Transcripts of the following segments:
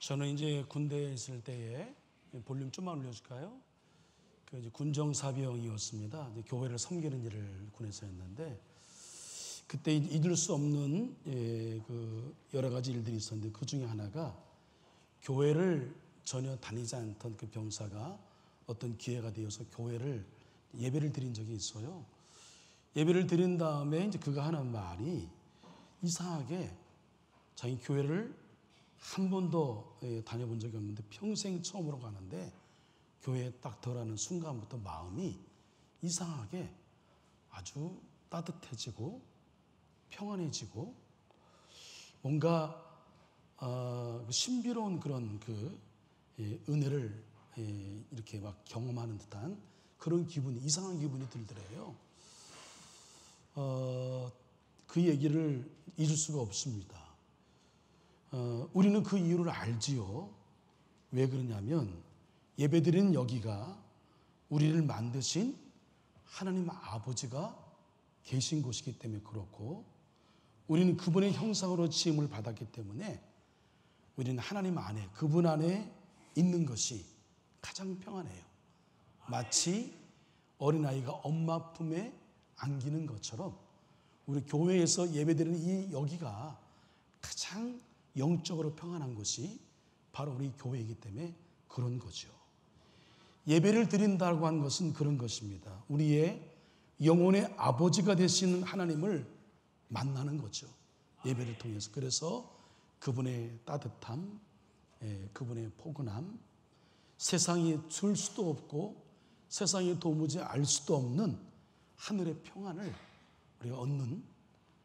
저는 이제 군대에 있을 때에 볼륨 좀만 올려줄까요? 이제 군정사병이었습니다. 이제 교회를 섬기는 일을 군에서 했는데 그때 잊을 수 없는 그 여러 가지 일들이 있었는데 그 중에 하나가 교회를 전혀 다니지 않던 그 병사가 어떤 기회가 되어서 교회를 예배를 드린 적이 있어요. 예배를 드린 다음에 이제 그가 하는 말이 이상하게 자기 교회를 한 번도 다녀본 적이 없는데 평생 처음으로 가는데 교회에 딱 들어가는 순간부터 마음이 이상하게 아주 따뜻해지고 평안해지고 뭔가 신비로운 그런 그 은혜를 이렇게 막 경험하는 듯한 그런 기분이 이상한 기분이 들더래요. 그 얘기를 잊을 수가 없습니다. 우리는 그 이유를 알지요. 왜 그러냐면 예배드리는 여기가 우리를 만드신 하나님 아버지가 계신 곳이기 때문에 그렇고 우리는 그분의 형상으로 지음을 받았기 때문에 우리는 하나님 안에 그분 안에 있는 것이 가장 평안해요. 마치 어린아이가 엄마 품에 안기는 것처럼 우리 교회에서 예배드리는 이 여기가 가장 영적으로 평안한 것이 바로 우리 교회이기 때문에 그런 거죠. 예배를 드린다고 하는 것은 그런 것입니다. 우리의 영혼의 아버지가 되시는 하나님을 만나는 거죠. 예배를 통해서. 그래서 그분의 따뜻함, 그분의 포근함, 세상이 줄 수도 없고 세상이 도무지 알 수도 없는 하늘의 평안을 우리가 얻는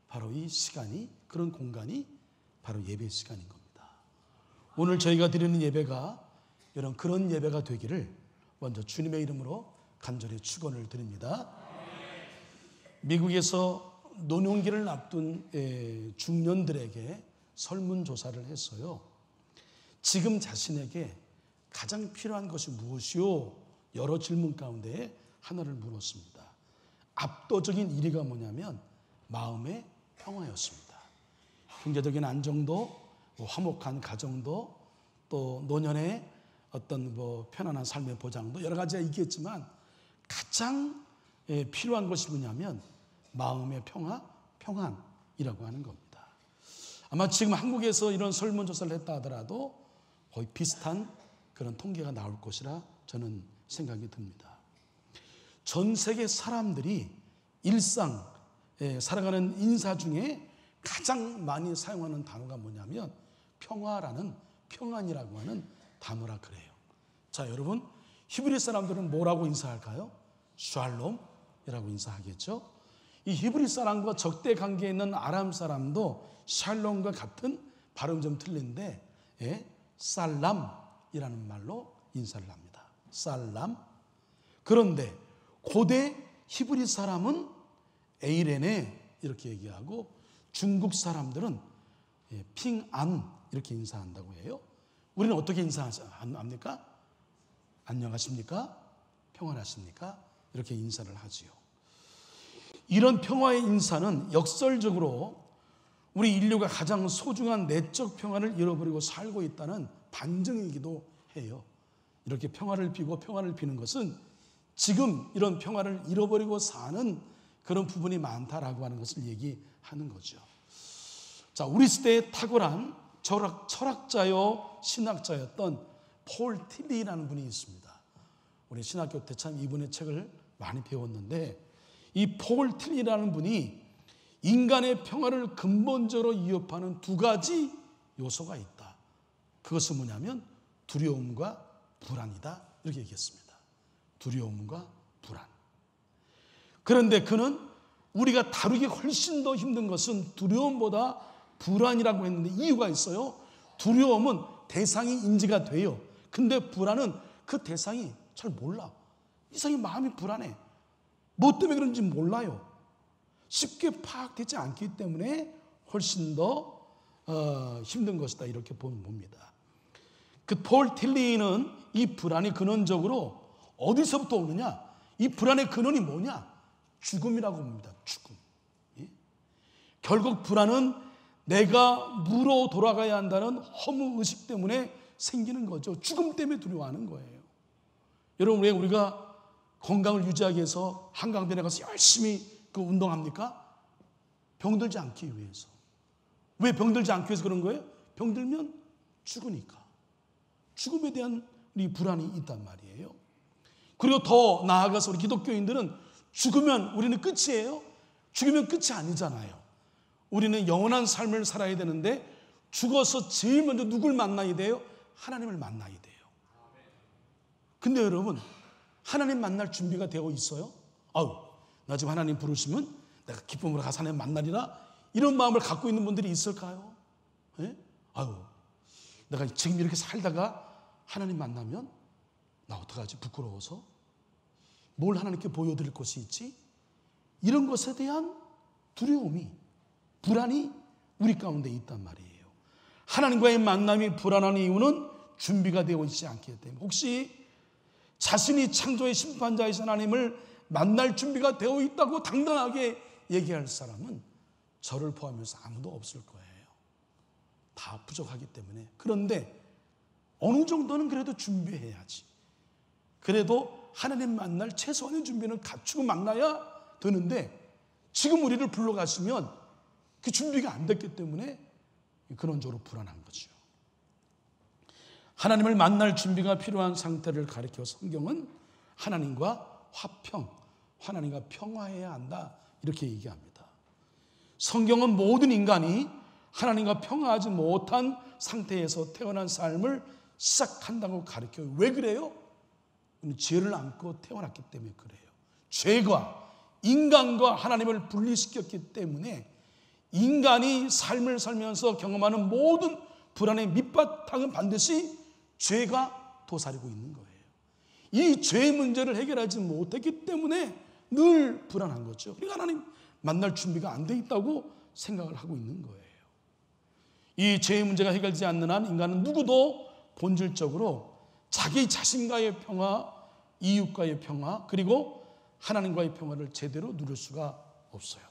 바로 이 시간이 그런 공간이 바로 예배 시간인 겁니다. 오늘 저희가 드리는 예배가 여러분 그런 예배가 되기를 먼저 주님의 이름으로 간절히 축원을 드립니다. 미국에서 노년기를 앞둔 중년들에게 설문조사를 했어요. 지금 자신에게 가장 필요한 것이 무엇이요? 여러 질문 가운데 하나를 물었습니다. 압도적인 1위가 뭐냐면 마음의 평화였습니다. 경제적인 안정도, 화목한 가정도, 또 노년의 어떤 편안한 삶의 보장도 여러 가지가 있겠지만 가장 필요한 것이 뭐냐면 마음의 평안이라고 하는 겁니다. 아마 지금 한국에서 이런 설문조사를 했다 하더라도 거의 비슷한 그런 통계가 나올 것이라 저는 생각이 듭니다. 전 세계 사람들이 일상 살아가는 인사 중에 가장 많이 사용하는 단어가 뭐냐면 평안이라고 하는 단어라 그래요. 자, 여러분 히브리 사람들은 뭐라고 인사할까요? 샬롬이라고 인사하겠죠. 이 히브리 사람과 적대 관계에 있는 아람 사람도 샬롬과 같은 발음 좀 틀린데 살람이라는 말로 인사를 합니다. 살람. 그런데 고대 히브리 사람은 에이레네 이렇게 얘기하고 중국 사람들은 핑안 이렇게 인사한다고 해요. 우리는 어떻게 인사합니까? 안녕하십니까? 평안하십니까? 이렇게 인사를 하지요. 이런 평화의 인사는 역설적으로 우리 인류가 가장 소중한 내적 평화를 잃어버리고 살고 있다는 반증이기도 해요. 이렇게 평화를 비고 평화를 비는 것은 지금 이런 평화를 잃어버리고 사는 그런 부분이 많다라고 하는 것을 얘기하는 거죠. 자, 우리 시대에 탁월한 철학자요 신학자였던 폴 틸리라는 분이 있습니다. 우리 신학교 때 참 이분의 책을 많이 배웠는데 이 폴 틸리라는 분이 인간의 평화를 근본적으로 위협하는 두 가지 요소가 있다. 그것은 뭐냐면 두려움과 불안이다. 이렇게 얘기했습니다. 두려움과 불안. 그런데 그는 우리가 다루기 훨씬 더 힘든 것은 두려움보다 불안이라고 했는데 이유가 있어요. 두려움은 대상이 인지가 돼요. 근데 불안은 그 대상이 잘 몰라. 이상히 마음이 불안해. 뭐 때문에 그런지 몰라요. 쉽게 파악되지 않기 때문에 훨씬 더 힘든 것이다 이렇게 봅니다. 그 폴 틸리는 이 불안이 근원적으로 어디서부터 오느냐? 이 불안의 근원이 뭐냐? 죽음이라고 봅니다. 죽음. 결국 불안은 내가 무로 돌아가야 한다는 허무의식 때문에 생기는 거죠. 죽음 때문에 두려워하는 거예요. 여러분, 왜 우리가 건강을 유지하기 위해서 한강변에 가서 열심히 운동합니까? 병들지 않기 위해서. 왜 병들지 않기 위해서 그런 거예요? 병들면 죽으니까. 죽음에 대한 우리 불안이 있단 말이에요. 그리고 더 나아가서 우리 기독교인들은 죽으면 우리는 끝이에요? 죽으면 끝이 아니잖아요. 우리는 영원한 삶을 살아야 되는데 죽어서 제일 먼저 누굴 만나야 돼요? 하나님을 만나야 돼요. 근데 여러분, 하나님 만날 준비가 되어 있어요? 나 지금 하나님 부르시면 내가 기쁨으로 가서 하나님 만나리라, 이런 마음을 갖고 있는 분들이 있을까요? 예? 내가 지금 이렇게 살다가 하나님 만나면 나 어떡하지? 부끄러워서? 뭘 하나님께 보여드릴 것이 있지? 이런 것에 대한 두려움이, 불안이 우리 가운데 있단 말이에요. 하나님과의 만남이 불안한 이유는 준비가 되어 있지 않기 때문에. 혹시 자신이 창조의 심판자이신 하나님을 만날 준비가 되어 있다고 당당하게 얘기할 사람은 저를 포함해서 아무도 없을 거예요. 다 부족하기 때문에. 그런데 어느 정도는 그래도 준비해야지. 그래도 하나님 만날 최소한의 준비는 갖추고 만나야 되는데, 지금 우리를 불러가시면 그 준비가 안 됐기 때문에 근원적으로 불안한 거죠. 하나님을 만날 준비가 필요한 상태를 가리켜 성경은 하나님과 화평, 하나님과 평화해야 한다, 이렇게 얘기합니다. 성경은 모든 인간이 하나님과 평화하지 못한 상태에서 태어난 삶을 시작한다고 가르쳐요. 왜 그래요? 죄를 안고 태어났기 때문에 그래요. 죄가 인간과 하나님을 분리시켰기 때문에 인간이 삶을 살면서 경험하는 모든 불안의 밑바탕은 반드시 죄가 도사리고 있는 거예요. 이 죄의 문제를 해결하지 못했기 때문에 늘 불안한 거죠. 그러니까 하나님 만날 준비가 안 돼 있다고 생각을 하고 있는 거예요. 이 죄의 문제가 해결되지 않는 한 인간은 누구도 본질적으로 자기 자신과의 평화, 이웃과의 평화, 그리고 하나님과의 평화를 제대로 누릴 수가 없어요.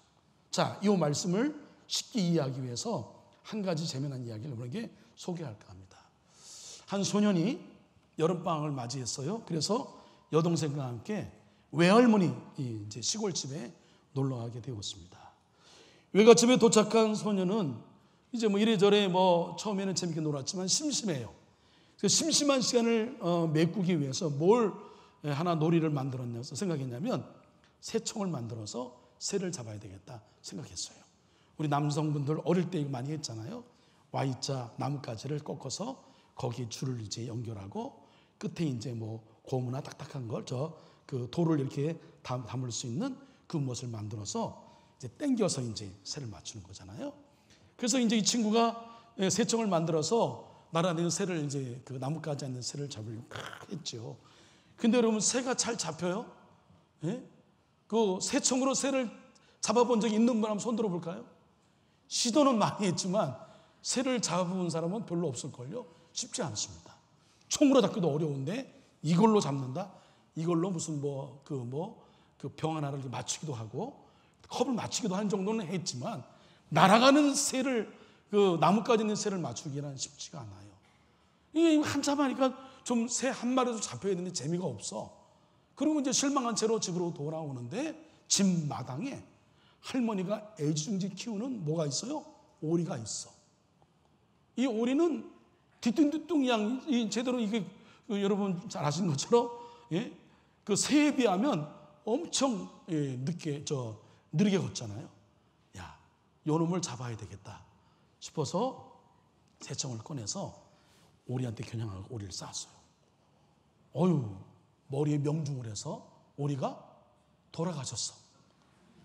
자, 이 말씀을 쉽게 이해하기 위해서 한 가지 재미난 이야기를 여러분에게 소개할까 합니다. 한 소년이 여름방학을 맞이했어요. 그래서 여동생과 함께 외할머니 이제 시골집에 놀러 가게 되었습니다. 외갓집에 도착한 소년은 이제 이래저래 처음에는 재밌게 놀았지만 심심해요. 그래서 심심한 시간을 메꾸기 위해서 뭘 하나 놀이를 만들었냐서 생각했냐면 새총을 만들어서 새를 잡아야 되겠다 생각했어요. 우리 남성분들 어릴 때 많이 했잖아요. Y자 나뭇가지를 꺾어서 거기에 줄을 이제 연결하고 끝에 이제 고무나 딱딱한 걸 그 돌을 이렇게 담을 수 있는 그 무엇을 만들어서 이제 당겨서 이제 새를 맞추는 거잖아요. 그래서 이제 이 친구가 새총을 만들어서 날아다니는 새를 이제 그 나뭇가지 있는 새를 잡으려고 했죠. 근데 여러분, 새가 잘 잡혀요? 예? 그 새총으로 새를 잡아본 적이 있는 분 한번 손 들어볼까요? 시도는 많이 했지만 새를 잡아본 사람은 별로 없을걸요? 쉽지 않습니다. 총으로 잡기도 어려운데 이걸로 잡는다? 이걸로 무슨 그 병 하나를 맞추기도 하고 컵을 맞추기도 한 정도는 했지만 날아가는 새를, 그 나뭇가지 있는 새를 맞추기는 쉽지가 않아요. 이게 한참 하니까 좀 새 한 마리도 잡혀야 되는데 재미가 없어. 그리고 이제 실망한 채로 집으로 돌아오는데 집 마당에 할머니가 애지중지 키우는 뭐가 있어요? 오리가 있어. 이 오리는 뒤뚱뒤뚱 양, 제대로 이게 여러분 잘 아시는 것처럼 그 새에 비하면 엄청 느리게 걷잖아요. 야, 요 놈을 잡아야 되겠다 싶어서 새총을 꺼내서 오리한테 겨냥하고 오리를 쐈어요. 머리에 명중을 해서 오리가 돌아가셨어.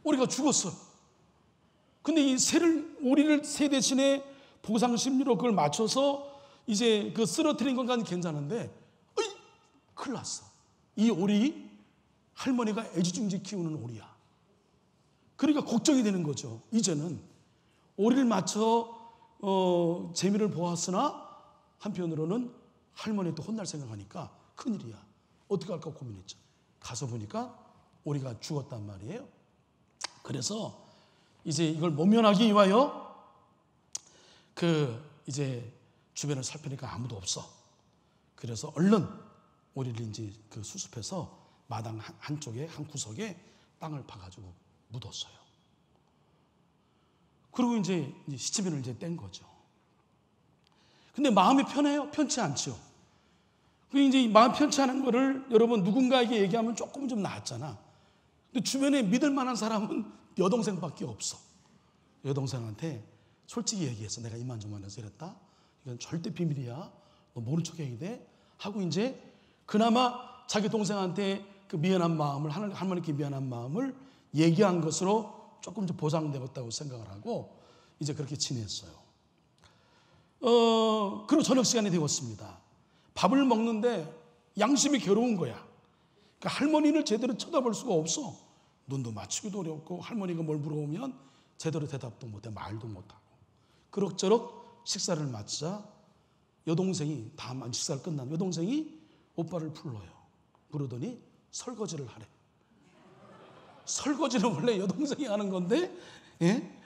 오리가 죽었어요. 근데 이 오리를 새 대신에 보상심리로 그걸 맞춰서 이제 그 쓰러뜨린 건까지 괜찮은데, 큰일 났어. 이 오리, 할머니가 애지중지 키우는 오리야. 그러니까 걱정이 되는 거죠. 이제는 오리를 맞춰 재미를 보았으나 한편으로는 할머니한테 혼날 생각하니까 큰일이야. 어떻게 할까 고민했죠. 가서 보니까 오리가 죽었단 말이에요. 그래서 이제 이걸 모면하기 위하여 이제 주변을 살피니까 아무도 없어. 그래서 얼른 오리를 이제 그 수습해서 마당 한쪽에 한 구석에 땅을 파가지고 묻었어요. 그리고 이제 시치미를 이제 뗀 거죠. 근데 마음이 편해요? 편치 않죠. 그 이제 마음 편치 않은 거를 여러분 누군가에게 얘기하면 조금 좀 나았잖아. 근데 주변에 믿을 만한 사람은 여동생밖에 없어. 여동생한테 솔직히 얘기했어. 내가 이만저만해서 이랬다. 이건 절대 비밀이야. 너 모른 척 해야 돼. 하고 이제 그나마 자기 동생한테 그 미안한 마음을, 할머니께 미안한 마음을 얘기한 것으로 조금 좀 보상되었다고 생각을 하고 이제 그렇게 지냈어요. 그리고 저녁 시간이 되었습니다. 밥을 먹는데 양심이 괴로운 거야. 그러니까 할머니를 제대로 쳐다볼 수가 없어. 눈도 맞추기도 어렵고 할머니가 뭘 물어보면 제대로 대답도 못해, 말도 못하고. 그럭저럭 식사를 마치자 여동생이, 다만 식사를 끝난 여동생이 오빠를 불러요. 부르더니 설거지를 하래. 설거지는 원래 여동생이 하는 건데, 예?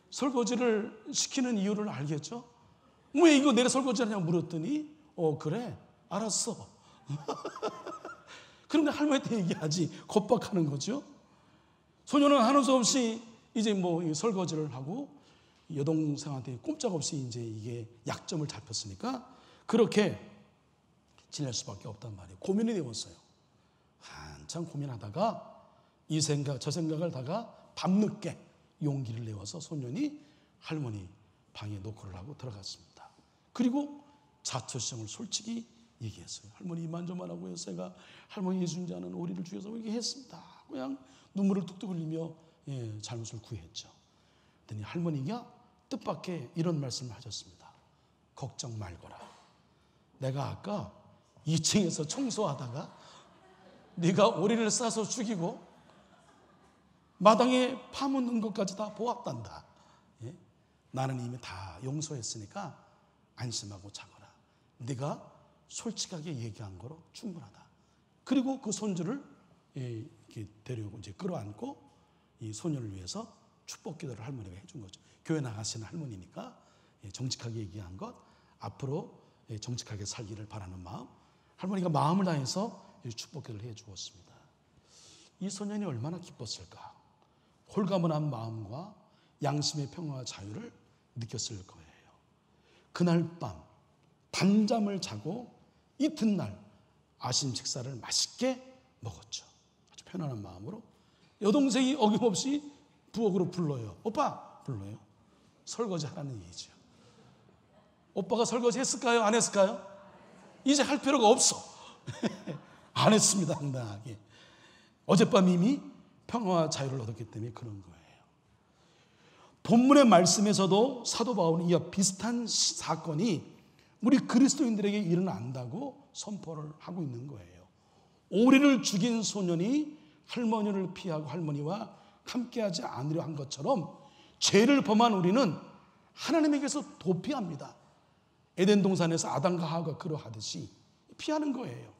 설거지를 시키는 이유를 알겠죠? 왜 이거 내가 설거지 하냐고 물었더니, 그래, 알았어. 그런데 할머니한테 얘기하지, 겁박하는 거죠. 소녀는 하는 수 없이 이제 뭐 설거지를 하고 여동생한테 꼼짝없이 이제 이게 약점을 잡혔으니까 그렇게 지낼 수밖에 없단 말이에요. 고민이 되었어요. 한참 고민하다가 이 생각 저 생각을 하다가 밤늦게 용기를 내어서 소년이 할머니 방에 노크를 하고 들어갔습니다. 그리고 자초지종을 솔직히 얘기했어요. 할머니 이만저만하고 해서 제가 할머니 예수님지 않은 오리를 죽여서 이렇게 했습니다. 그냥 눈물을 뚝뚝 흘리며 잘못을 구했죠. 그랬더니 할머니가 뜻밖의 이런 말씀을 하셨습니다. 걱정 말거라. 내가 아까 2층에서 청소하다가 네가 오리를 싸서 죽이고 마당에 파묻는 것까지 다 보았단다. 나는 이미 다 용서했으니까 안심하고 자거라. 네가 솔직하게 얘기한 거로 충분하다. 그리고 그 손주를 이렇게 데려오고 이제 끌어안고 이 소녀를 위해서 축복 기도를 할머니가 해준 거죠. 교회 나가시는 할머니니까 정직하게 얘기한 것, 앞으로 정직하게 살기를 바라는 마음, 할머니가 마음을 다해서 축복 기도를 해 주었습니다. 이 소년이 얼마나 기뻤을까. 홀가분한 마음과 양심의 평화와 자유를 느꼈을 거예요. 그날 밤 단잠을 자고 이튿날 아침 식사를 맛있게 먹었죠. 아주 편안한 마음으로. 여동생이 어김없이 부엌으로 불러요. 오빠! 불러요. 설거지 하라는 얘기죠. 오빠가 설거지 했을까요? 안 했을까요? 이제 할 필요가 없어. 안 했습니다. 당당하게. 어젯밤 이미 평화와 자유를 얻었기 때문에 그런 거예요. 본문의 말씀에서도 사도 바울은 이와 비슷한 사건이 우리 그리스도인들에게 일어난다고 선포를 하고 있는 거예요. 오리를 죽인 소년이 할머니를 피하고 할머니와 함께하지 않으려 한 것처럼 죄를 범한 우리는 하나님에게서 도피합니다. 에덴 동산에서 아담과 하와가 그러하듯이 피하는 거예요.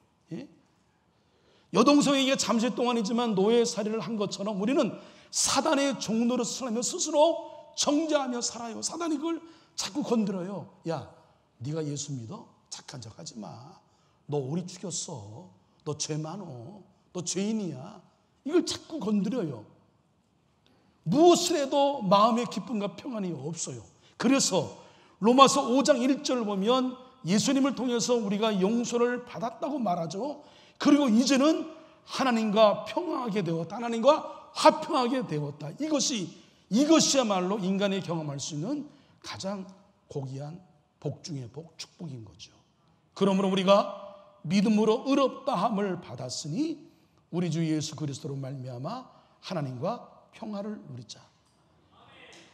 여동생에게 잠시 동안이지만 노예살이를 한 것처럼 우리는 사단의 종노릇을 하며 스스로 정죄하며 살아요. 사단이 그걸 자꾸 건드려요. 야, 네가 예수 믿어? 착한 척 하지 마. 너 오리 죽였어. 너 죄 많어. 너 죄인이야. 이걸 자꾸 건드려요. 무엇을 해도 마음의 기쁨과 평안이 없어요. 그래서 로마서 5장 1절을 보면 예수님을 통해서 우리가 용서를 받았다고 말하죠. 그리고 이제는 하나님과 평화하게 되었다. 하나님과 화평하게 되었다. 이것이야말로 인간이 경험할 수 있는 가장 고귀한 복 중의 복, 축복인 거죠. 그러므로 우리가 믿음으로 의롭다함을 받았으니 우리 주 예수 그리스도로 말미암아 하나님과 평화를 누리자.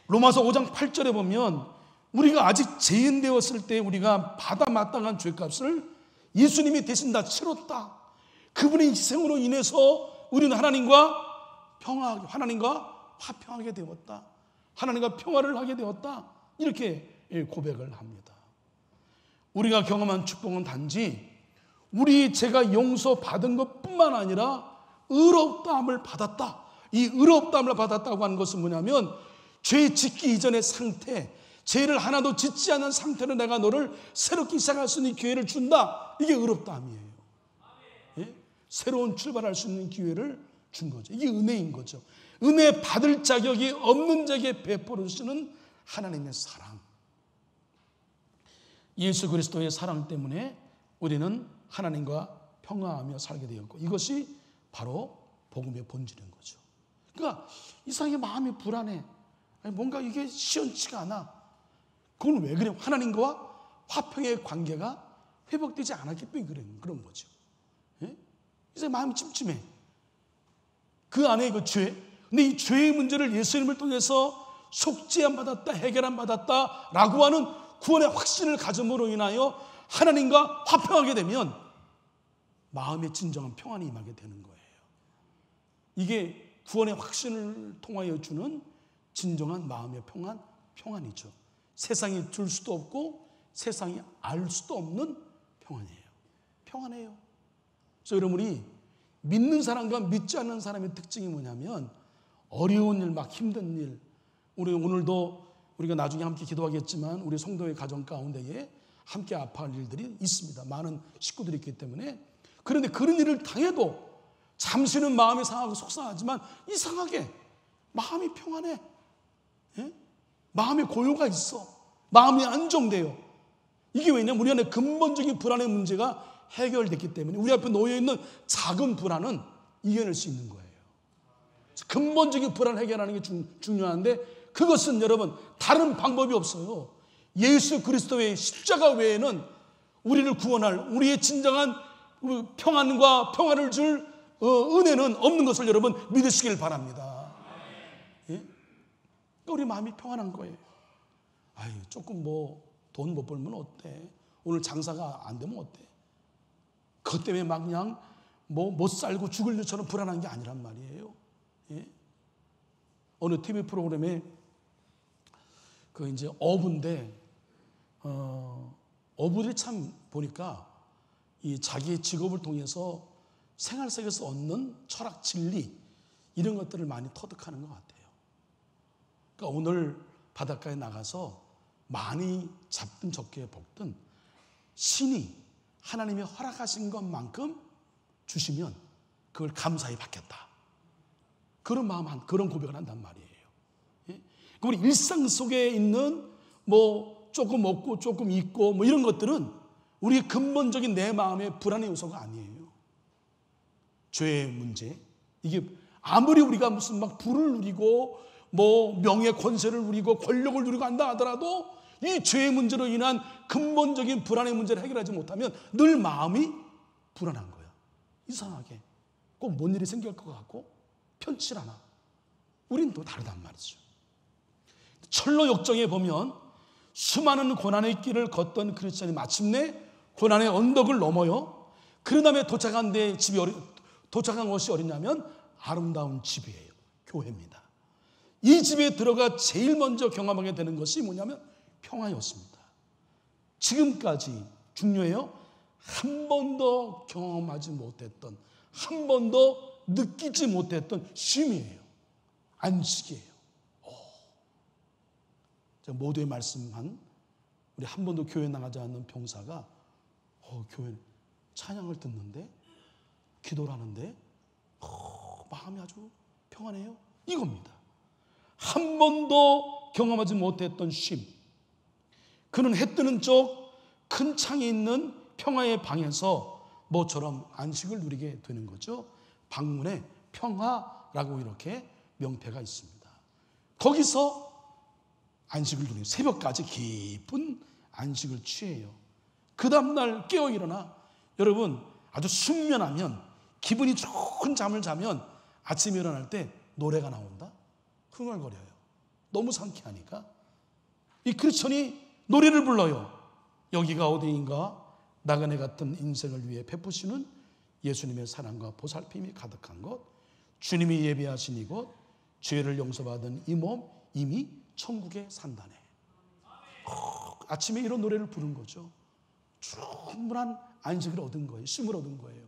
로마서 5장 8절에 보면 우리가 아직 죄인 되었을 때 우리가 받아 마땅한 죄값을 예수님이 대신 다 치렀다. 그분의 희생으로 인해서 우리는 하나님과 평화하게, 하나님과 화평하게 되었다. 하나님과 평화를 하게 되었다. 이렇게 고백을 합니다. 우리가 경험한 축복은 단지 우리 죄가 용서받은 것뿐만 아니라 의롭다함을 받았다. 이 의롭다함을 받았다고 하는 것은 뭐냐면 죄 짓기 이전의 상태, 죄를 하나도 짓지 않은 상태로 내가 너를 새롭게 시작할 수 있는 기회를 준다. 이게 의롭다함이에요. 예? 새로운 출발할 수 있는 기회를 준 거죠. 이게 은혜인 거죠. 은혜 받을 자격이 없는 자에게 베풀어 주시는 하나님의 사랑. 예수 그리스도의 사랑 때문에 우리는 하나님과 평화하며 살게 되었고, 이것이 바로 복음의 본질인 거죠. 그러니까 이상하게 마음이 불안해. 뭔가 이게 시원치가 않아. 그건 왜 그래요? 하나님과 화평의 관계가 회복되지 않았기 때문에 그런 거죠. 예? 이제 마음이 찜찜해. 그 안에 그 죄. 근데 이 죄의 문제를 예수님을 통해서 속죄함 받았다, 해결함 받았다 라고 하는 구원의 확신을 가짐으로 인하여 하나님과 화평하게 되면 마음의 진정한 평안이 임하게 되는 거예요. 이게 구원의 확신을 통하여 주는 진정한 마음의 평안이죠. 세상이 줄 수도 없고 세상이 알 수도 없는 평안이에요. 평안해요. 그래서 여러분이 믿는 사람과 믿지 않는 사람의 특징이 뭐냐면, 어려운 일, 막 힘든 일, 우리 오늘도 우리가 나중에 함께 기도하겠지만 우리 성도의 가정 가운데에 함께 아파할 일들이 있습니다. 많은 식구들이 있기 때문에. 그런데 그런 일을 당해도 잠시는 마음이 상하고 속상하지만 이상하게 마음이 평안해. 예? 마음에 고요가 있어. 마음이 안정돼요. 이게 왜냐하면 우리 안에 근본적인 불안의 문제가 해결됐기 때문에 우리 앞에 놓여있는 작은 불안은 이겨낼 수 있는 거예요. 근본적인 불안을 해결하는 게 중요한데, 그것은 여러분 다른 방법이 없어요. 예수 그리스도의 십자가 외에는 우리를 구원할, 우리의 진정한 평안과 평화를 줄 은혜는 없는 것을 여러분 믿으시길 바랍니다. 예? 그러니까 우리 마음이 평안한 거예요. 아유, 조금 돈 못 벌면 어때? 오늘 장사가 안 되면 어때? 그것 때문에 막 그냥 못 살고 죽을 일처럼 불안한 게 아니란 말이에요. 예? 어느 TV 프로그램에 그 이제 어부인데, 어부들이 참 보니까 이 자기의 직업을 통해서 생활 속에서 얻는 철학, 진리 이런 것들을 많이 터득하는 것 같아요. 그러니까 오늘 바닷가에 나가서 많이 잡든 적게 먹든 신이 하나님이 허락하신 것만큼 주시면 그걸 감사히 받겠다. 그런 마음, 그런 고백을 한단 말이에요. 예? 우리 일상 속에 있는 조금 먹고 조금 입고 이런 것들은 우리의 근본적인 내 마음의 불안의 요소가 아니에요. 죄의 문제, 이게 아무리 우리가 무슨 막 부를 누리고 명예 권세를 누리고 권력을 누리고 한다 하더라도 이 죄의 문제로 인한 근본적인 불안의 문제를 해결하지 못하면 늘 마음이 불안한 거야. 이상하게 꼭 뭔 일이 생길 것 같고 편치 않아. 우린 또 다르단 말이죠. 철로 역정에 보면 수많은 고난의 길을 걷던 그리스도인이 마침내 고난의 언덕을 넘어요. 그 다음에 도착한 곳이 어디냐면 아름다운 집이에요. 교회입니다. 이 집에 들어가 제일 먼저 경험하게 되는 것이 뭐냐면 평화였습니다. 지금까지 중요해요. 한 번도 경험하지 못했던, 한 번도 느끼지 못했던 쉼이에요. 안식이에요. 제가 모두에 말씀한 우리 한 번도 교회 나가지 않는 병사가 교회 찬양을 듣는데, 기도를 하는데 마음이 아주 평안해요. 이겁니다. 한 번도 경험하지 못했던 쉼. 그는 해 뜨는 쪽 큰 창이 있는 평화의 방에서 모처럼 안식을 누리게 되는 거죠. 방문에 평화라고 이렇게 명패가 있습니다. 거기서 안식을 누리고 새벽까지 깊은 안식을 취해요. 그 다음날 깨어 일어나, 여러분 아주 숙면하면, 기분이 좋은 잠을 자면 아침에 일어날 때 노래가 나온다? 흥얼거려요. 너무 상쾌하니까. 이 크리스천이 노래를 불러요. 여기가 어디인가? 나그네 같은 인생을 위해 베푸시는 예수님의 사랑과 보살핌이 가득한 곳, 주님이 예배하신 이곳, 죄를 용서받은 이 몸 이미 천국에 산다네. 아침에 이런 노래를 부른 거죠. 충분한 안식을 얻은 거예요. 쉼을 얻은 거예요.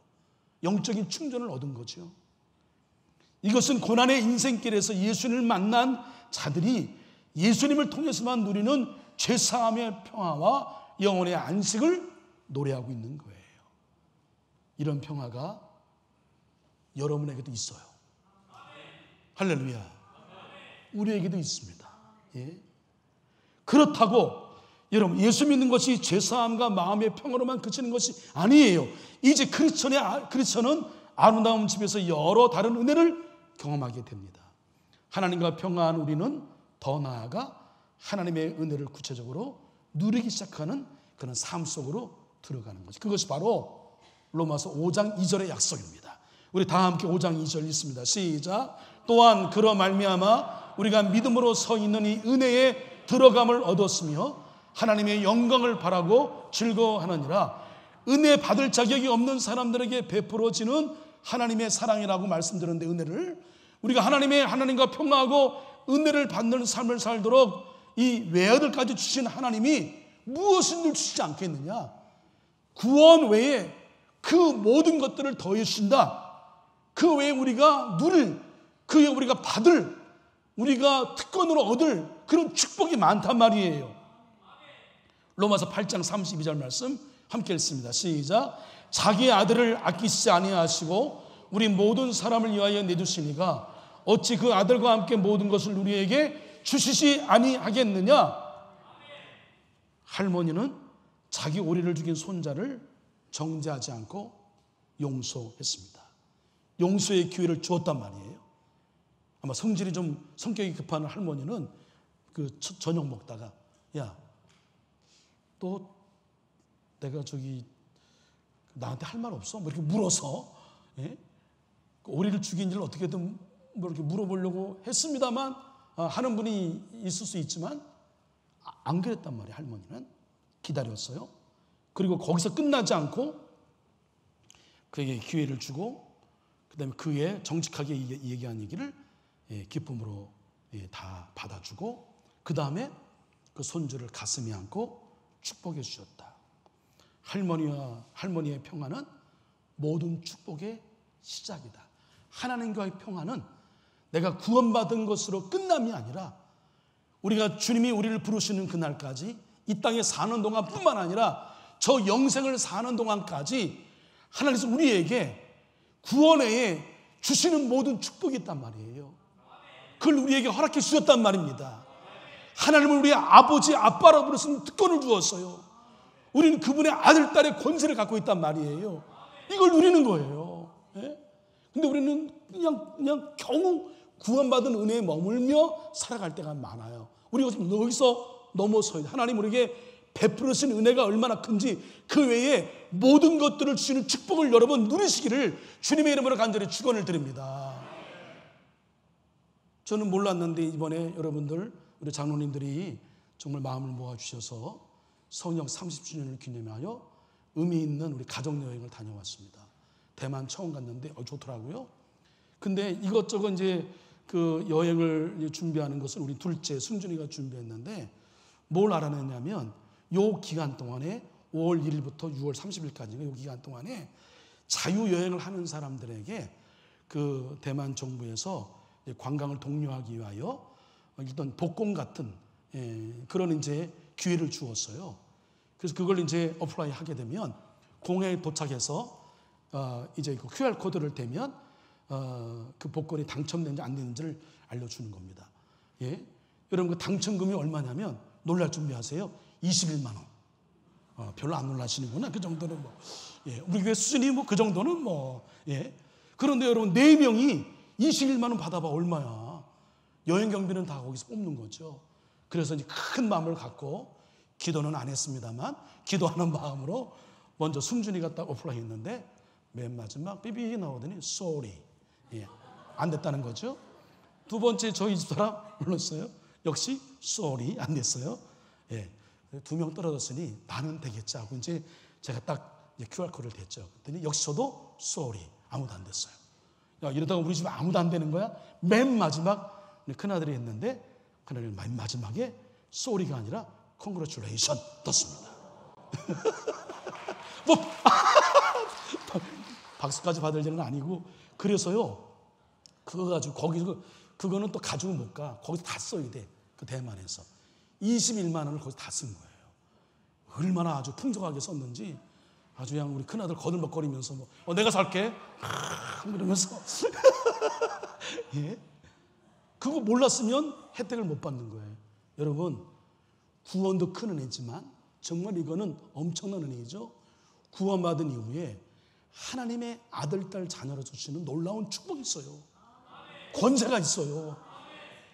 영적인 충전을 얻은 거죠. 이것은 고난의 인생길에서 예수님을 만난 자들이 예수님을 통해서만 누리는 죄사함의 평화와 영혼의 안식을 노래하고 있는 거예요. 이런 평화가 여러분에게도 있어요. 할렐루야. 우리에게도 있습니다. 예. 그렇다고 여러분, 예수 믿는 것이 죄사함과 마음의 평화로만 그치는 것이 아니에요. 이제 크리스천은 아름다운 집에서 여러 다른 은혜를 경험하게 됩니다. 하나님과 평화한 우리는 더 나아가 하나님의 은혜를 구체적으로 누리기 시작하는 그런 삶 속으로 들어가는 거죠. 그것이 바로 로마서 5장 2절의 약속입니다. 우리 다 함께 5장 2절 읽습니다. 시작. 또한 그러 말미암아 우리가 믿음으로 서 있는 이 은혜에 들어감을 얻었으며 하나님의 영광을 바라고 즐거워하느니라. 은혜 받을 자격이 없는 사람들에게 베풀어지는 하나님의 사랑이라고 말씀드렸는데, 은혜를 우리가 하나님과 평화하고 은혜를 받는 삶을 살도록 이 외아들까지 주신 하나님이 무엇을 주시지 않겠느냐. 구원 외에 그 모든 것들을 더해 주신다. 그 외에 우리가 누릴, 그 외에 우리가 받을, 우리가 특권으로 얻을 그런 축복이 많단 말이에요. 로마서 8장 32절 말씀 함께 읽습니다. 시작. 자기의 아들을 아끼시지 아니하시고 우리 모든 사람을 위하여 내주시니가 어찌 그 아들과 함께 모든 것을 우리에게 주시지 아니하겠느냐. 할머니는 자기 오리를 죽인 손자를 정죄하지 않고 용서했습니다. 용서의 기회를 주었단 말이에요. 아마 성질이 좀 성격이 급한 할머니는 그 저녁 먹다가, 야, 또 내가 나한테 할 말 없어? 뭐 이렇게 물어서, 예? 오리를 죽인 일을 어떻게든 뭐 이렇게 물어보려고 했습니다만, 하는 분이 있을 수 있지만 안 그랬단 말이에요. 할머니는 기다렸어요. 그리고 거기서 끝나지 않고 그에게 기회를 주고, 그 다음에 그의 정직하게 얘기한 얘기를 기쁨으로 다 받아주고, 그 다음에 그 손주를 가슴에 안고 축복해 주셨다. 할머니의 평화는 모든 축복의 시작이다. 하나님과의 평화는 내가 구원받은 것으로 끝남이 아니라 우리가 주님이 우리를 부르시는 그날까지 이 땅에 사는 동안뿐만 아니라 저 영생을 사는 동안까지 하나님께서 우리에게 구원 외에 주시는 모든 축복이 있단 말이에요. 그걸 우리에게 허락해 주셨단 말입니다. 하나님은 우리의 아버지, 아빠라고 부르시는 특권을 주었어요. 우리는 그분의 아들, 딸의 권세를 갖고 있단 말이에요. 이걸 누리는 거예요. 예? 근데 우리는 그냥 겨우 구원받은 은혜에 머물며 살아갈 때가 많아요. 우리가 여기서 넘어서야 돼. 하나님 우리에게 베풀으신 은혜가 얼마나 큰지 그 외에 모든 것들을 주시는 축복을 여러분 누리시기를 주님의 이름으로 간절히 축원을 드립니다. 저는 몰랐는데 이번에 여러분들 우리 장로님들이 정말 마음을 모아주셔서 성령 30주년을 기념하여 의미 있는 우리 가족여행을 다녀왔습니다. 대만 처음 갔는데 좋더라고요. 근데 이것저것 이제 그 여행을 준비하는 것을 우리 둘째 승준이가 준비했는데 뭘 알아냈냐면 요 기간 동안에 5월 1일부터 6월 30일까지 요 기간 동안에 자유여행을 하는 사람들에게 그 대만 정부에서 관광을 독려하기 위하여 일단 복권 같은 그런 이제 기회를 주었어요. 그래서 그걸 이제 어플라이 하게 되면 공항에 도착해서 이제 그 QR 코드를 대면 그 복권이 당첨된지 안 되는지를 알려주는 겁니다. 예, 여러분 그 당첨금이 얼마냐면 놀랄 준비하세요. 21만 원. 별로 안 놀라시는구나. 그 정도는 뭐, 예, 우리 교회 수준이 뭐 그 정도는 뭐, 예. 그런데 여러분 4명이 21만 원 받아봐 얼마야? 여행 경비는 다 거기서 뽑는 거죠. 그래서 이제 큰 마음을 갖고 기도는 안 했습니다만 기도하는 마음으로 먼저 승준이가 딱 어플라이 했는데 맨 마지막 삐삐 나오더니 sorry. 예, 안 됐다는 거죠. 두 번째 저희 집사람 불렀어요. 역시 sorry 안 됐어요. 예, 2명 떨어졌으니 나는 되겠지 하고 이제 제가 딱 QR코드를 댔죠. 그랬더니 역시 저도 sorry 아무도 안 됐어요. 야, 이러다가 우리 집에 아무도 안 되는 거야? 맨 마지막 큰아들이 했는데 큰아들이 맨 마지막에 sorry가 아니라 congratulation 떴습니다. 뭐 박수까지 받을 일은 아니고 그래서요 그거 가지고 거기서 그거는 또 가지고 못 가. 거기서 다 써야 돼. 그 대만에서 21만 원을 거기서 다 쓴 거예요. 얼마나 아주 풍족하게 썼는지 아주 그냥 우리 큰아들 거들먹거리면서 내가 살게 이러면서 예? 그거 몰랐으면 혜택을 못 받는 거예요. 여러분, 구원도 큰 은혜지만 정말 이거는 엄청난 은혜이죠. 구원받은 이후에 하나님의 아들, 딸, 자녀로 주시는 놀라운 축복이 있어요. 권세가 있어요.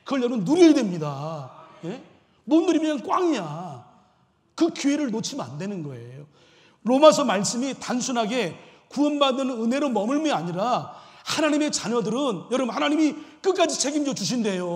그걸 여러분 누려야 됩니다. 예? 못 누리면 꽝이야. 그 기회를 놓치면 안 되는 거예요. 로마서 말씀이 단순하게 구원받은 은혜로 머물면 아니라 하나님의 자녀들은 여러분 하나님이 끝까지 책임져 주신대요.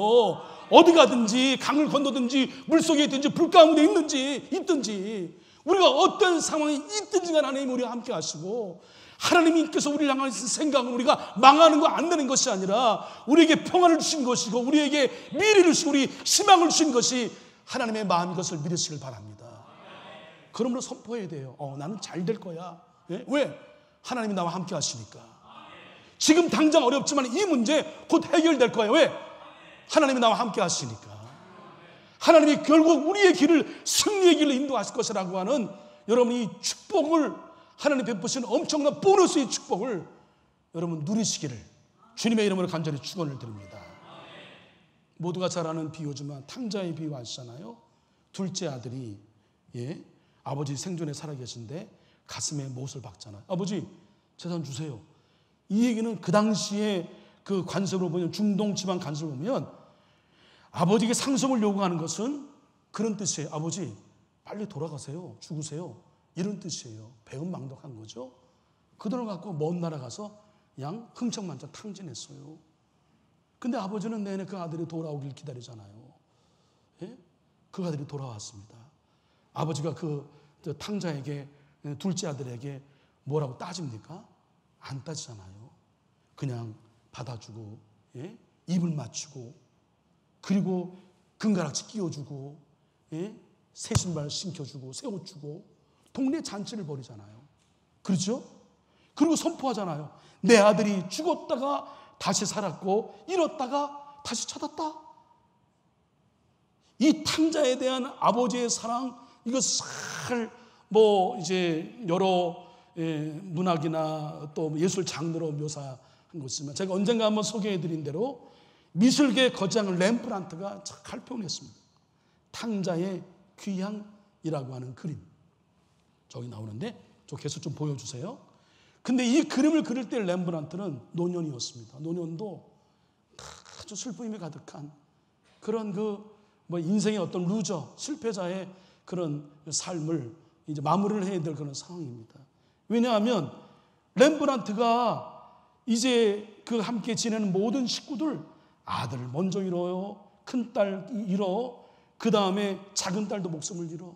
어디 가든지 강을 건너든지 물속에 있든지 불 가운데 있든지 우리가 어떤 상황이 있든지 간에 하나님이 우리와 함께 하시고 하나님께서 우리를 향하신 생각은 우리가 망하는 거 안 되는 것이 아니라 우리에게 평안을 주신 것이고 우리에게 미래를 주시고 우리 희망을 주신 것이 하나님의 마음인 것을 믿으시길 바랍니다. 그러므로 선포해야 돼요. 나는 잘 될 거야. 예? 왜? 하나님이 나와 함께 하시니까. 지금 당장 어렵지만 이 문제 곧 해결될 거예요. 왜? 하나님이 나와 함께 하시니까. 하나님이 결국 우리의 길을 승리의 길로 인도하실 것이라고 하는 여러분 이 축복을 하나님 베푸시는 엄청난 보너스의 축복을 여러분 누리시기를 주님의 이름으로 간절히 축원을 드립니다. 모두가 잘 아는 비유지만 탕자의 비유 아시잖아요. 둘째 아들이 아버지 생존에 살아계신데 가슴에 못을 박잖아요. 아버지 재산 주세요. 이 얘기는 그 당시에 그 관습으로 보면 중동 지방 관습을 보면 아버지에게 상속을 요구하는 것은 그런 뜻이에요. 아버지 빨리 돌아가세요. 죽으세요. 이런 뜻이에요. 배은망덕한 거죠. 그 돈을 갖고 먼 나라 가서 그냥 흥청만청 탕진했어요. 근데 아버지는 내내 그 아들이 돌아오길 기다리잖아요. 예? 그 아들이 돌아왔습니다. 아버지가 그 탕자에게 둘째 아들에게 뭐라고 따집니까? 안 따지잖아요. 그냥 받아주고 입을 맞추고 그리고 금가락지 끼워주고 새 신발 신겨주고 새 옷 주고 동네 잔치를 벌이잖아요. 그렇죠? 그리고 선포하잖아요. 내 아들이 죽었다가 다시 살았고 잃었다가 다시 찾았다. 이 탕자에 대한 아버지의 사랑 이것을 이제 여러 문학이나 또 예술 장르로 묘사한 것이지만 제가 언젠가 한번 소개해드린 대로 미술계 거장 렘브란트가 잘 표현했습니다. 탕자의 귀향이라고 하는 그림. 저기 나오는데 저 계속 좀 보여주세요. 근데 이 그림을 그릴 때 렘브란트는 노년이었습니다. 노년도 아주 슬픔이 가득한 그런 인생의 어떤 루저, 실패자의 그런 삶을 이제 마무리를 해야 될 그런 상황입니다. 왜냐하면 렘브란트가 이제 그 함께 지내는 모든 식구들 아들 먼저 잃어요. 큰딸 잃어. 그 다음에 작은 딸도 목숨을 잃어.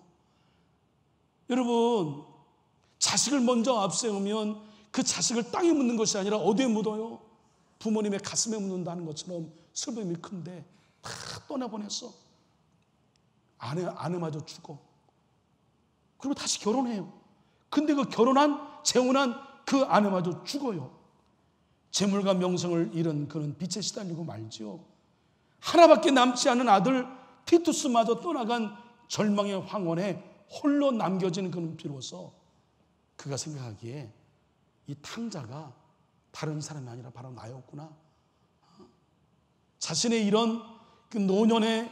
여러분 자식을 먼저 앞세우면 그 자식을 땅에 묻는 것이 아니라 어디에 묻어요? 부모님의 가슴에 묻는다는 것처럼 슬픔이 큰데 다 떠나보냈어. 아내마저 죽어. 그리고 다시 결혼해요. 근데 그 재혼한 그 아내마저 죽어요. 재물과 명성을 잃은 그런 빚에 시달리고 말지요. 하나밖에 남지 않은 아들 티투스마저 떠나간 절망의 황혼에 홀로 남겨진 그는 비로소 그가 생각하기에 이 탕자가 다른 사람이 아니라 바로 나였구나. 자신의 이런 그 노년의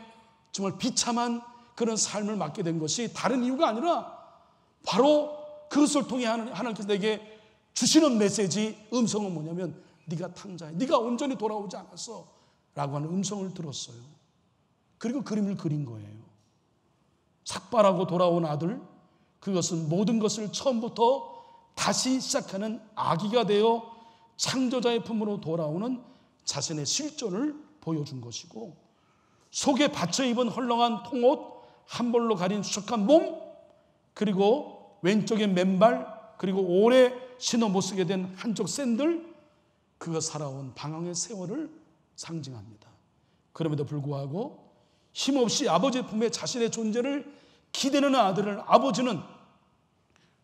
정말 비참한 그런 삶을 맞게 된 것이 다른 이유가 아니라 바로 그것을 통해 하나님께서 내게 주시는 메시지 음성은 뭐냐면 네가 탕자야. 네가 온전히 돌아오지 않았어 라고 하는 음성을 들었어요. 그리고 그림을 그린 거예요. 삭발하고 돌아온 아들, 그것은 모든 것을 처음부터 다시 시작하는 아기가 되어 창조자의 품으로 돌아오는 자신의 실존을 보여준 것이고, 속에 받쳐 입은 헐렁한 통옷, 한 벌로 가린 수척한 몸, 그리고 왼쪽에 맨발, 그리고 오래 신어 못 쓰게 된 한쪽 샌들, 그가 살아온 방황의 세월을 상징합니다. 그럼에도 불구하고 힘없이 아버지의 품에 자신의 존재를 기대는 아들을 아버지는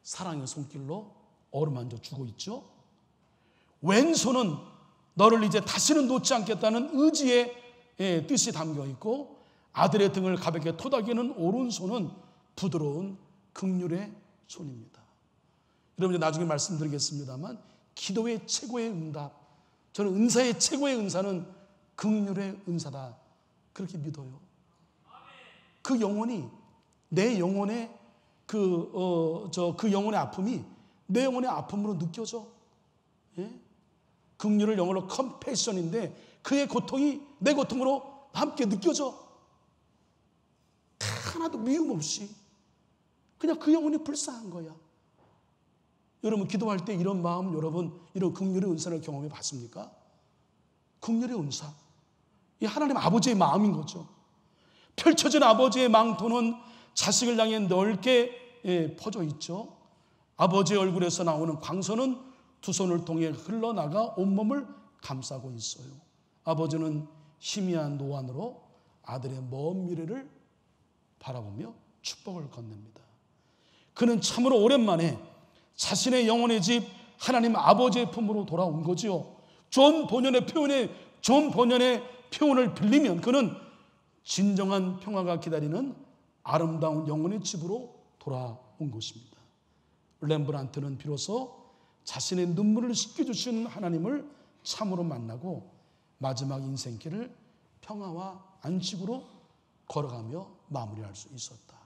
사랑의 손길로 어루만져 주고 있죠. 왼손은 너를 이제 다시는 놓지 않겠다는 의지의 뜻이 담겨 있고, 아들의 등을 가볍게 토닥이는 오른손은 부드러운 긍휼의 손입니다. 여러분 나중에 말씀드리겠습니다만 기도의 최고의 응답, 저는 은사의 최고의 은사는 긍휼의 은사다 그렇게 믿어요. 그 영혼이 내 영혼의 그 영혼의 아픔이 내 영혼의 아픔으로 느껴져. 예? 긍휼을 영어로 컴패션인데 그의 고통이 내 고통으로 함께 느껴져. 하나도 미움 없이 그냥 그 영혼이 불쌍한 거야. 여러분 기도할 때 이런 마음, 여러분 이런 긍휼의 은사를 경험해 봤습니까? 긍휼의 은사, 이 하나님 아버지의 마음인 거죠. 펼쳐진 아버지의 망토는 자식을 향해 넓게 퍼져 있죠. 아버지의 얼굴에서 나오는 광선은 두 손을 통해 흘러나가 온몸을 감싸고 있어요. 아버지는 희미한 노안으로 아들의 먼 미래를 바라보며 축복을 건넵니다. 그는 참으로 오랜만에 자신의 영혼의 집 하나님 아버지의 품으로 돌아온 거지요. 존 본연의 표현을 빌리면 그는 진정한 평화가 기다리는 아름다운 영혼의 집으로 돌아온 것입니다. 렘브란트는 비로소 자신의 눈물을 씻겨주신 하나님을 참으로 만나고 마지막 인생길을 평화와 안식으로 걸어가며 마무리할 수 있었다.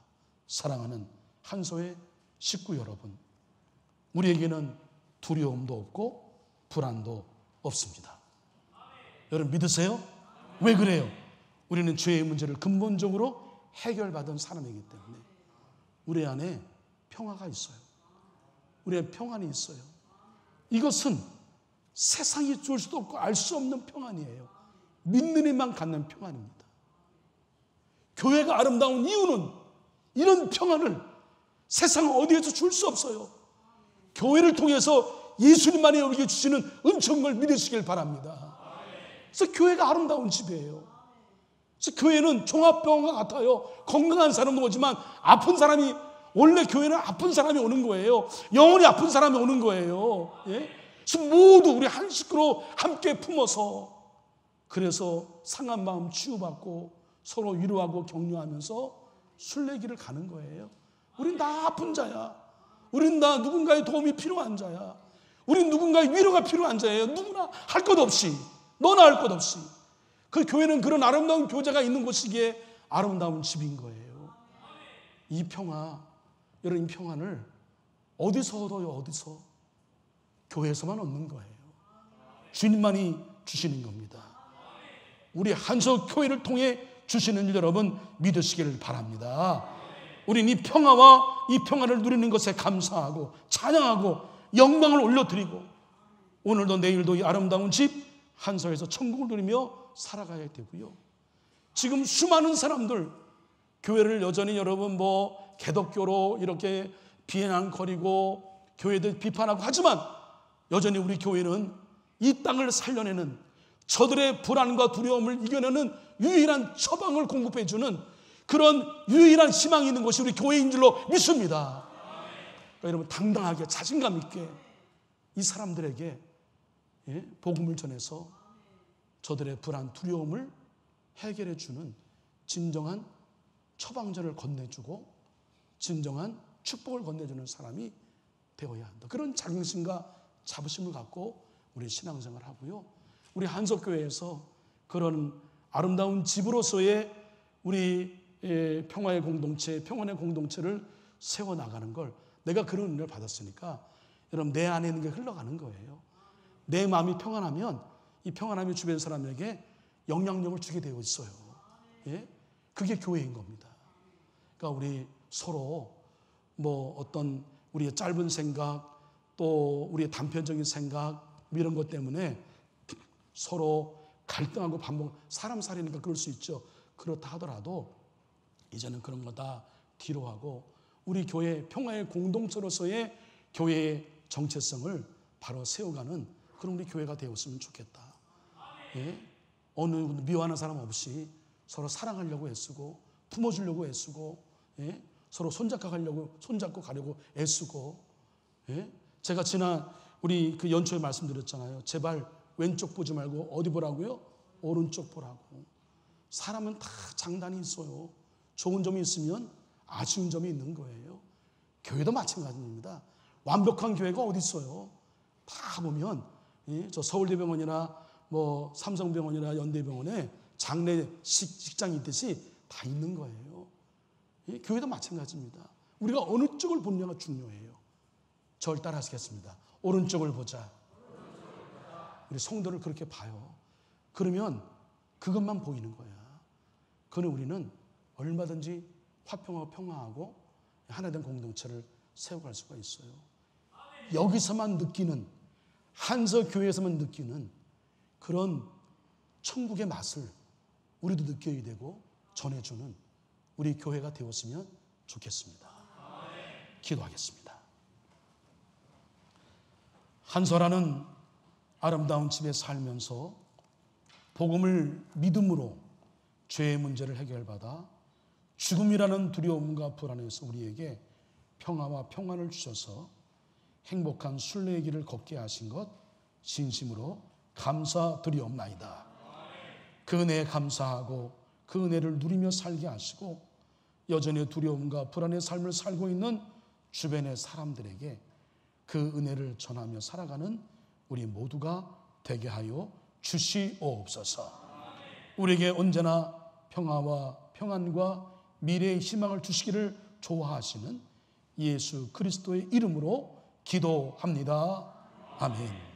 사랑하는 한소의 식구 여러분, 우리에게는 두려움도 없고 불안도 없습니다. 여러분 믿으세요? 왜 그래요? 우리는 죄의 문제를 근본적으로 해결받은 사람이기 때문에 우리 안에 평화가 있어요. 우리 안에 평안이 있어요. 이것은 세상이 줄 수도 없고 알 수 없는 평안이에요. 믿는 이만 갖는 평안입니다. 교회가 아름다운 이유는 이런 평안을 세상 어디에서 줄 수 없어요. 교회를 통해서 예수님만이 우리에게 주시는 은총을 믿으시길 바랍니다. 그래서 교회가 아름다운 집이에요. 그래서 교회는 종합병원과 같아요. 건강한 사람도 오지만 아픈 사람이, 원래 교회는 아픈 사람이 오는 거예요. 영혼이 아픈 사람이 오는 거예요. 예? 그래서 모두 우리 한 식구로 함께 품어서, 그래서 상한 마음 치유받고 서로 위로하고 격려하면서 순례길을 가는 거예요. 우린 다 아픈 자야. 우린 다 누군가의 도움이 필요한 자야. 우린 누군가의 위로가 필요한 자예요. 누구나 할 것 없이, 너나 할 것 없이. 그 교회는 그런 아름다운 교제가 있는 곳이기에 아름다운 집인 거예요. 이 평화, 여러분 이 평안을 어디서 얻어요? 어디서? 교회에서만 얻는 거예요. 주님만이 주시는 겁니다. 우리 한석 교회를 통해 주시는 일 여러분 믿으시길 바랍니다. 우린 이 평화와 이 평안을 누리는 것에 감사하고 찬양하고 영광을 올려드리고 오늘도 내일도 이 아름다운 집 한서에서 천국을 누리며 살아가야 되고요. 지금 수많은 사람들 교회를 여전히 여러분 개독교로 이렇게 비난거리고 교회들 비판하고 하지만 여전히 우리 교회는 이 땅을 살려내는, 저들의 불안과 두려움을 이겨내는 유일한 처방을 공급해주는 그런 유일한 희망이 있는 것이 우리 교회인 줄로 믿습니다. 그러니까 여러분 당당하게 자신감 있게 이 사람들에게 복음을 전해서 저들의 불안, 두려움을 해결해 주는 진정한 처방전을 건네주고 진정한 축복을 건네주는 사람이 되어야 한다. 그런 자긍심과 자부심을 갖고 우리 신앙생활을 하고요. 우리 한석교회에서 그런 아름다운 집으로서의 우리 평화의 공동체, 평안의 공동체를 세워나가는 걸, 내가 그런 은혜를 받았으니까 여러분 내 안에 있는 게 흘러가는 거예요. 내 마음이 평안하면 이 평안함이 주변 사람에게 영향력을 주게 되어 있어요. 예? 그게 교회인 겁니다. 그러니까 우리 서로 어떤 우리의 짧은 생각, 또 우리의 단편적인 생각 이런 것 때문에 서로 갈등하고 사람 살이니까 그럴 수 있죠. 그렇다 하더라도 이제는 그런 거 다 뒤로 하고 우리 교회 평화의 공동체로서의 교회의 정체성을 바로 세워가는 그런 우리 교회가 되었으면 좋겠다. 예? 어느 미워하는 사람 없이 서로 사랑하려고 애쓰고 품어주려고 애쓰고 서로 손잡고 가려고 애쓰고 제가 지난 우리 그 연초에 말씀드렸잖아요. 제발 왼쪽 보지 말고 어디 보라고요? 오른쪽 보라고. 사람은 다 장단이 있어요. 좋은 점이 있으면 아쉬운 점이 있는 거예요. 교회도 마찬가지입니다. 완벽한 교회가 어디 있어요? 다 보면 저 서울대병원이나 뭐 삼성병원이나 연대병원에 장례 식장이 있듯이 다 있는 거예요. 교회도 마찬가지입니다. 우리가 어느 쪽을 보느냐가 중요해요. 저를 따라하시겠습니다. 오른쪽을 보자. 우리 성도를 그렇게 봐요. 그러면 그것만 보이는 거야. 그는 우리는 얼마든지 화평하고 평화하고 하나된 공동체를 세워갈 수가 있어요. 여기서만 느끼는, 한서교회에서만 느끼는 그런 천국의 맛을 우리도 느껴야 되고 전해주는 우리 교회가 되었으면 좋겠습니다. 기도하겠습니다. 한서라는 아름다운 집에 살면서 복음을 믿음으로 죄의 문제를 해결받아 죽음이라는 두려움과 불안에서 우리에게 평화와 평안을 주셔서 행복한 순례의 길을 걷게 하신 것 진심으로 감사드리옵나이다. 그 은혜에 감사하고 그 은혜를 누리며 살게 하시고 여전히 두려움과 불안의 삶을 살고 있는 주변의 사람들에게 그 은혜를 전하며 살아가는 우리 모두가 되게 하여 주시옵소서. 우리에게 언제나 평화와 평안과 미래의 희망을 주시기를 좋아하시는 예수 그리스도의 이름으로 기도합니다. 아멘.